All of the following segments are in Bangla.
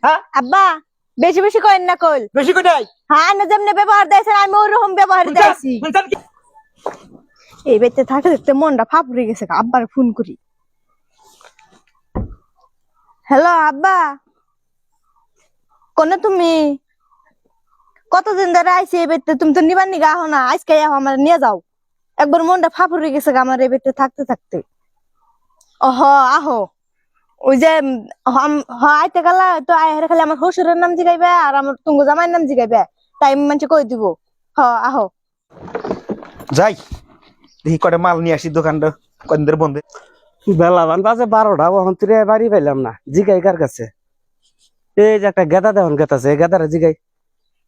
হ্যাঁ আব্বা বেশি বেশি করেন না কল বেশি কোথায় হ্যাঁ না যেমনি ব্যবহার দিয়েছেন আমি ওরকম ব্যবহার দিয়েছি এই বেতে থাকতে থাকতে মনটা ফাঁপড়ে গেছে আব্বার ফোন করি হ্যালো আব্বা কোন তুমি কতদিন ধরে আইসি এই বেতে তুমি তো নিবার নিগা আহ না আজকে আমার নিয়ে যাও একবার মনটা ফাঁপড়ে গেছে আমার এই বেতে থাকতে থাকতে হ আহো ওই যে আইতে গেলা তো আয় খালি আমার শ্বশুরের নাম জিগাইবে আর আমার তুঙ্গ জামাইয়ের নাম জিগাইবে তাই মানুষ কই দিব আহো যাই দেখি কটা মাল নিয়ে আসি দোকানটা কদিন ধরে বন্ধে বেলা বাজে 12টা ওখান থেকে বাড়ি পাইলাম না জিগাই কার কাছে এই যে একটা গেদা দেখুন গেতা আছে গেদারে জিগাই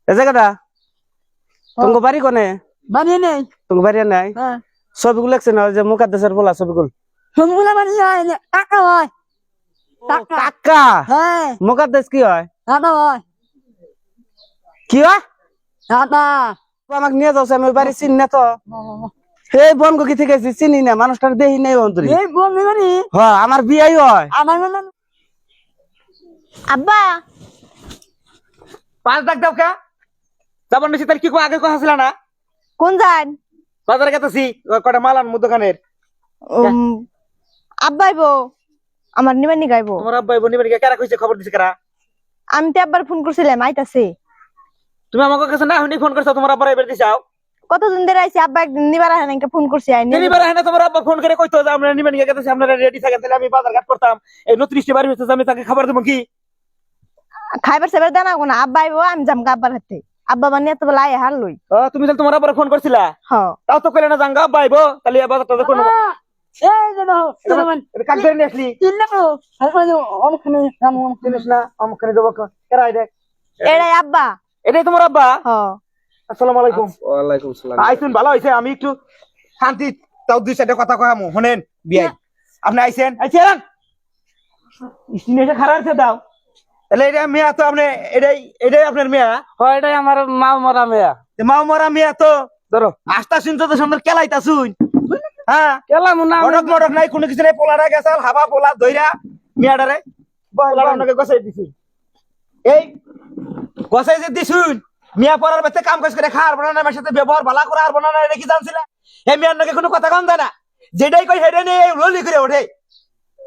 এই যে গেদা তোমার বাড়ি কোনে বানিয়ে নেই তোমার বাড়ি নাই ছবিগুলো লেখছে না ওই যে মুকাদ্দেশের বলা ছবিগুলো সবগুলা মানে কাকা হয় কাকা হ্যাঁ মুকাদ্দেশ কি হয় দাদা হয় কি হয় দাদা আমাকে নিয়ে যাচ্ছে আমি ওই বাড়ি চিনি না তো এই বনগি থেকে চিনি না মানুষটার দেখি নেই অন্তরি এই বলবি মানে হ্যাঁ আমার বিয়াই হয় আমার মানে আব্বা পাঁচ ডাক দাও কা যাবার নিছি তার কি আগে কথা ছিল না কোন যান বাজারে গেতেছি কটা মাল আনবো দোকানের আব্বাইবো আমার নিবানি গাইবো তোমার আব্বাই বোন নিবেন কারা কইছে খবর দিছে কারা আমি তো একবার ফোন করছিলাম আইতাছে তুমি আমাকে কাছে না হইনি ফোন করছো তোমার আব্বার এবার দিছাও কতদিন ধরে আইছি আব্বা একদিন নিবার আহে নাকি ফোন করছি আইনি এবার হ্যাঁ তোমার আব্বা ফোন করে কইতো যে আমরা নিবেন গেতেছি আপনারা রেডি থাকেন তাহলে আমি বাজার ঘাট করতাম এই 29 বাড়ি হইছে আমি তাকে খবর দেব কি খাইবার সেবার দানা কোনা আব্বা আইবো আমি যাম আব্বার হাতে আব্বা মানে এত বেলা আয় হার লই তুমি তাহলে তোমার আব্বার ফোন করছিলা হ তাও তো কইলে না জাঙ্গা আব্বা আইবো তাহলে বাজারটা দেখো না এই যে দাও এটা কাক ধরে নিয়ে আসলি চিনলে তো অনেকখানি চিনিস না আমখানে দেবো কেরা আই দেখ এড়াই আব্বা এটাই তোমার আব্বা হ আসসালামু আলাইকুম ওয়ালাইকুম সালাম আইসুন ভালো হইছে আমি একটু শান্তি তাও দুই সাইডে কথা কয়ামু শুনেন বিয়াই আপনি আইছেন স্টিনে এসে খারাপ আছে দাও তাহলে এটা মেয়া তো আপনি এটাই আপনার মেয়া হয় এটাই আমার মা মরা মেয়া মাও মরা মেয়া তো ধরো আস্তা শুনছো তো সুন্দর কেলাইতা শুন হ্যাঁ কেলাম না মডক মডক নাই কোনো কিছু নাই পোলারা গেছাল হাবা পোলা দইরা মেয়াডারে পোলারা আপনাকে গছাই দিছুন এই গছাই যে দিছুন মিয়া পড়ার বেতে কাম কাজ করে খাওয়ার বানা না সাথে ব্যবহার ভালো করে আর বানা না এটা কি জানছিল এই মিয়ার নাকি কোনো কথা কম দেয় না যেটাই কই হেডে নিয়ে রোলি করে ওঠে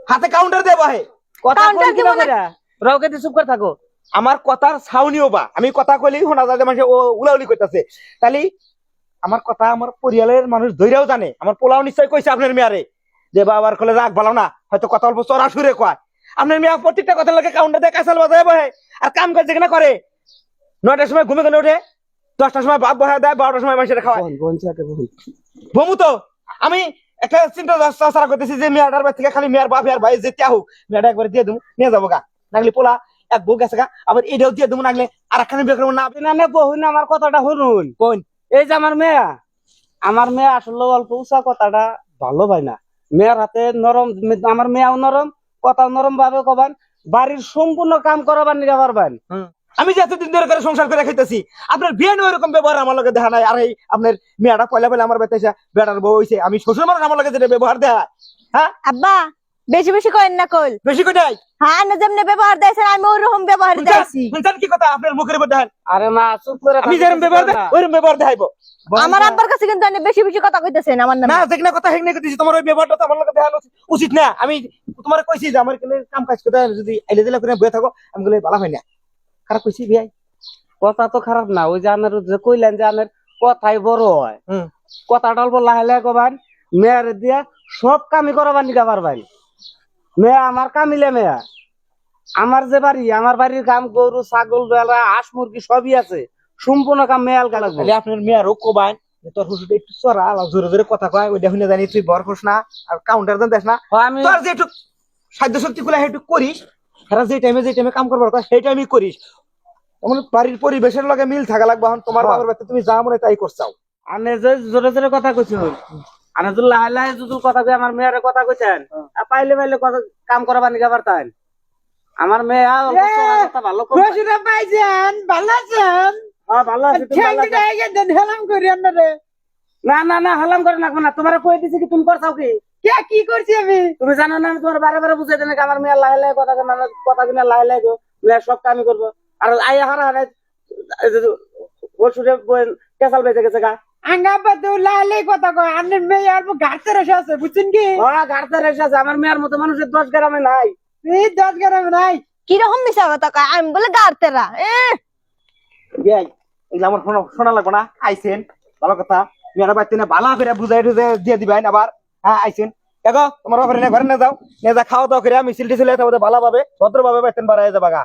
হাতে কাউন্টার দেব হে কথা কোন কি না রাওকে দি চুপ করে থাকো আমার কথার ছাউনিও বা আমি কথা কইলেই শোনা যায় যে মানুষ ও উলাউলি কইতাছে তালি আমার কথা আমার পরিবারের মানুষ ধইরাও জানে আমার পোলাও নিশ্চয় কইছে আপনার মিয়ারে যে বাবার কলে রাগ ভালো না হয়তো কথা অল্প চড়া সুরে কয় আপনার মিয়া প্রত্যেকটা কথা লাগে কাউন্টার দিয়ে কাঁচাল বাজায় বহে আর কাম কাজ যেখানে করে 9টার সময় ঘুমে গেলে ওঠে 10টার সময় ভাত বহায় দেয় 12টার সময় মানুষের খাওয়ায় বমু তো আমি একটা চিন্তা চাষা করতেছি যে মেয়াটার বাড়ি থেকে খালি মেয়ার বাপ আর ভাই যেতে হোক মেয়াটা একবার দিয়ে দেবো নিয়ে যাবো গা নাগলি পোলা এক বউ গেছে গা আবার এটাও দিয়ে দেবো নাগলে আর একখানে বিয়ে করবো না না বহুন আমার কথাটা শুনুন কোন এই যে আমার মেয়া আসলে অল্প উঁচা কথাটা ভালো ভাই না মেয়ের হাতে নরম আমার মেয়াও নরম কথা নরম ভাবে কবান বাড়ির সম্পূর্ণ কাম করাবার নিয়ে পারবেন আমি যে এতদিন ধরে করে সংসার করে খাইতেছি আপনার বিয়ে নিয়ে ওরকম ব্যবহার আমার লগে দেখা নাই আর এই আপনার মেয়েটা পয়লা পয়লা আমার বেতে বেটার বউ হইছে আমি শ্বশুর মানুষ আমার লগে যেটা ব্যবহার দেয় হ্যাঁ আব্বা বেশি বেশি করেন না কল বেশি কোথায় হ্যাঁ না যেমনি ব্যবহার দিয়েছেন আমি ওরকম ব্যবহার দিয়েছি শুনছেন কি কথা আপনার মুখের উপর দেখেন আরে মা চুপ করে আমি যেরকম ব্যবহার দেয় ওইরকম ব্যবহার দেখাইবো আমার আব্বার কাছে কিন্তু অনেক বেশি বেশি কথা কইতেছেন আমার নামে না যেখানে কথা হেগনে কইতেছি তোমার ওই ব্যবহারটা তো আমার লগে দেখানো উচিত না আমি তোমার কইছি যে আমার কেন কাম কাজ করতে যদি আইলে দিলে করে বয়ে থাকো আমি বলে ভালো হয় না খারাপ কইছি ভাই কথা তো খারাপ না ওই যে আনের যে কইলেন যে আনের কথাই বড় হয় কথাটা অল্প লাহে লাহে কবান মেয়ের দিয়া সব কামই করাবার নিকা পারবেন মেয়া আমার কামিলে মেয়া আমার যে বাড়ি আমার বাড়ির কাম গরু ছাগল বেলা হাঁস মুরগি সবই আছে সম্পূর্ণ কাম মেয়াল কাজ তাহলে আপনার মেয়ারও কোবান তোর হুসুটা একটু চড়া জোরে জোরে কথা কয় ওই দেখুন জানি তুই বর করস না আর কাউন্টার দেন দেস না আমি তোর যে একটু সাধ্য শক্তি গুলা একটু করিস সারা যে টাইমে কাম করবার কথা সেই টাইমই করিস তোমার বাড়ির পরিবেশের লগে মিল থাকা লাগবে এখন তোমার বাবার বাড়িতে তুমি যা মনে তাই করছাও আনে যে জোরে জোরে কথা কইছো আনে তো লাহে লাহে যদি কথা কই আমার মেয়ের কথা কইছেন পাইলে পাইলে কথা কাম করাবার নিকা পারতেন আমার মেয়ে কথা ভালো বসুরা পাইছেন ভালো আছেন ভালো আছে তুমি ভালো আছো? হেলাম করি আপনারে না না না হালাম করে রাখবো না তোমার কই দিছি কি তুমি করছাও কি কে কি করছি আমি তুমি জানো না আমি তোমার বারে বারে বুঝাই দেন আমার মেয়ে লাহে লাহে কথা মানে কথা কিনা লাহে লাহে মেয়ে সব কামই করবো আর আইয়া হারা হারা ওষুধে কেসাল বেঁচে গেছে গা আঙ্গাব্বা তো লালে কথা কয় আন্নের মেয়ে আর গাড়তে রসে আছে বুঝছেন কি ওরা গাড়তে রেসে আছে আমার মেয়ের মতো মানুষের 10 গ্রামে নাই এই 10 গ্রাম নাই কিরকম মিশা কথা কয় আমি বলে গাড়তেরা বিয়াই এগুলো আমার শোনা লাগবো না আইছেন ভালো কথা মেয়েরা বাড়তে না ভালো করে বুঝাই টুঝাই দিয়ে দিবেন আবার হ্যাঁ আইছেন দেখো তোমার বাপরে ঘরে না যাও নিয়ে যা খাওয়া দাওয়া করে মিছিল টিছিল ভালো ভাবে ভদ্র ভাবে বাড়তেন বাড়াই যাবা গা